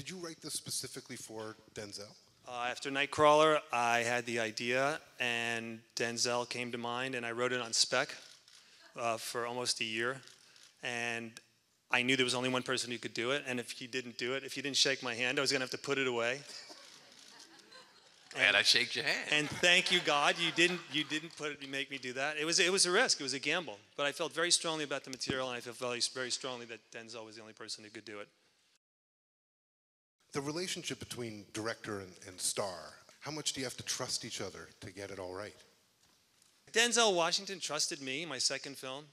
Did you write this specifically for Denzel? After Nightcrawler, I had the idea, and Denzel came to mind, and I wrote it on spec for almost a year. And I knew there was only one person who could do it, and if he didn't do it, if he didn't shake my hand, I was going to have to put it away. And I shake your hand. And thank you, God, you didn't make me do that. It was a risk, it was a gamble. But I felt very strongly about the material, and I felt very, very strongly that Denzel was the only person who could do it. The relationship between director and star, how much do you have to trust each other to get it all right? Denzel Washington trusted me, my second film.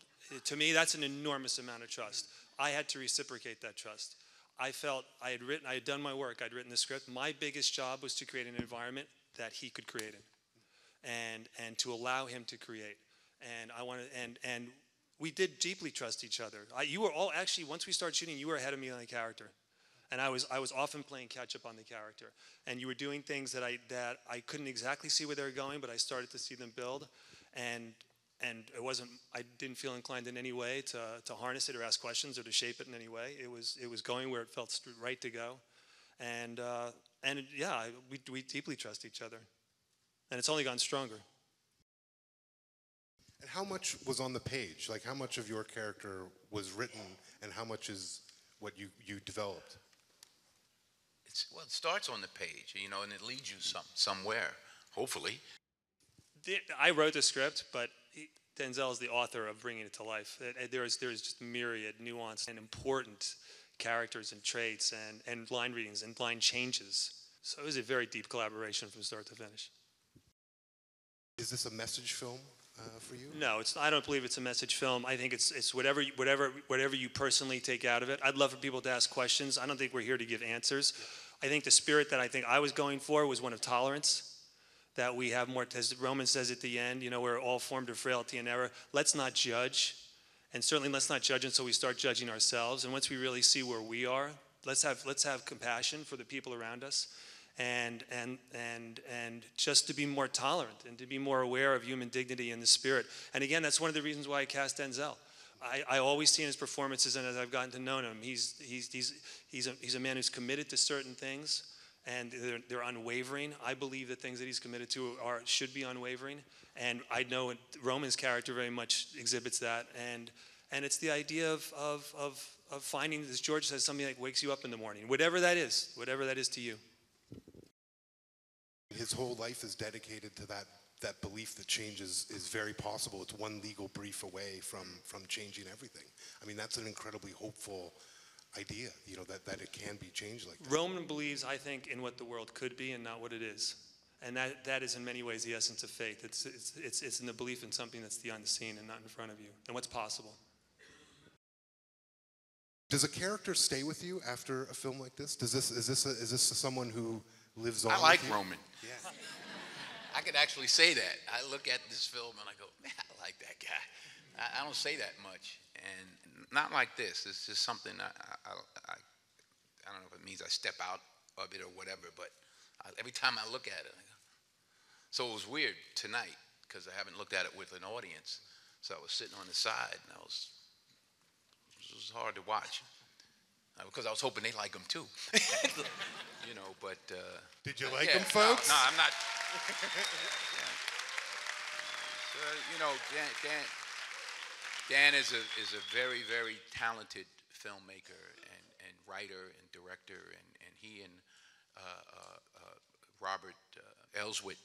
To me, that's an enormous amount of trust. I had to reciprocate that trust. I felt I had done my work, I'd written the script. My biggest job was to create an environment that he could create in, and to allow him to create. And we did deeply trust each other. You were all, actually, once we started shooting, you were ahead of me on the character. And I was often playing catch up on the character. And you were doing things that I couldn't exactly see where they were going, but I started to see them build. And I didn't feel inclined in any way to harness it or ask questions or to shape it in any way. It was going where it felt right to go. Yeah, we deeply trust each other. And it's only gotten stronger. And how much was on the page? Like, how much of your character was written and how much is what you developed? Well, it starts on the page, you know, and it leads you somewhere, hopefully. I wrote the script, but Denzel is the author of bringing it to life. There is just myriad nuance and important characters and traits and line readings and line changes. So it was a very deep collaboration from start to finish. Is this a message film for you? No, I don't believe it's a message film. I think it's whatever you personally take out of it. I'd love for people to ask questions. I don't think we're here to give answers. I think the spirit that I was going for was one of tolerance. That we have more, as Roman says at the end, you know, we're all formed of frailty and error. Let's not judge, and certainly let's not judge until we start judging ourselves. And once we really see where we are, let's have compassion for the people around us, and just to be more tolerant and to be more aware of human dignity and the spirit. And again, that's one of the reasons why I cast Denzel. I always see in his performances, and as I've gotten to know him, he's a man who's committed to certain things. And they're unwavering. I believe the things that he's committed to should be unwavering. And I know Roman's character very much exhibits that. And it's the idea of finding, as George says, something that wakes you up in the morning. Whatever that is to you. His whole life is dedicated to that belief that change is very possible. It's one legal brief away from changing everything. I mean, that's an incredibly hopeful idea, you know, that it can be changed like that. Roman believes, I think, in what the world could be and not what it is. And that is in many ways the essence of faith. It's in the belief in something that's the unseen and not in front of you, and what's possible. Does a character stay with you after a film like this? Is this someone who lives on? I like Roman. Yeah. I could actually say that. I look at this film and I go, man, I like that guy. I don't say that much, and not like this. It's just something I don't know if it means I step out of it or whatever, but every time I look at it, I go. So it was weird tonight because I haven't looked at it with an audience. So I was sitting on the side, and it was hard to watch because I was hoping they like him too, you know. But did you like him, folks? No, I'm not. You know, Dan is a very, very talented filmmaker and writer and director, and he and Robert Elswit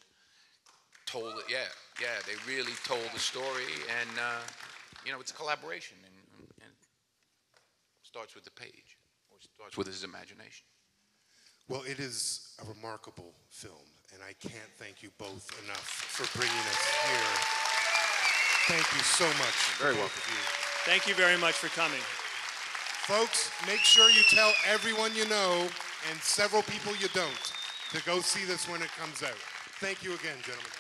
told it. Yeah, they really told the story, and you know, it's a collaboration, and it starts with the page, or starts with his imagination. Well, it is a remarkable film, and I can't thank you both enough for bringing us here. Thank you so much. Very welcome. Thank you very much for coming. Folks, make sure you tell everyone you know and several people you don't to go see this when it comes out. Thank you again, gentlemen.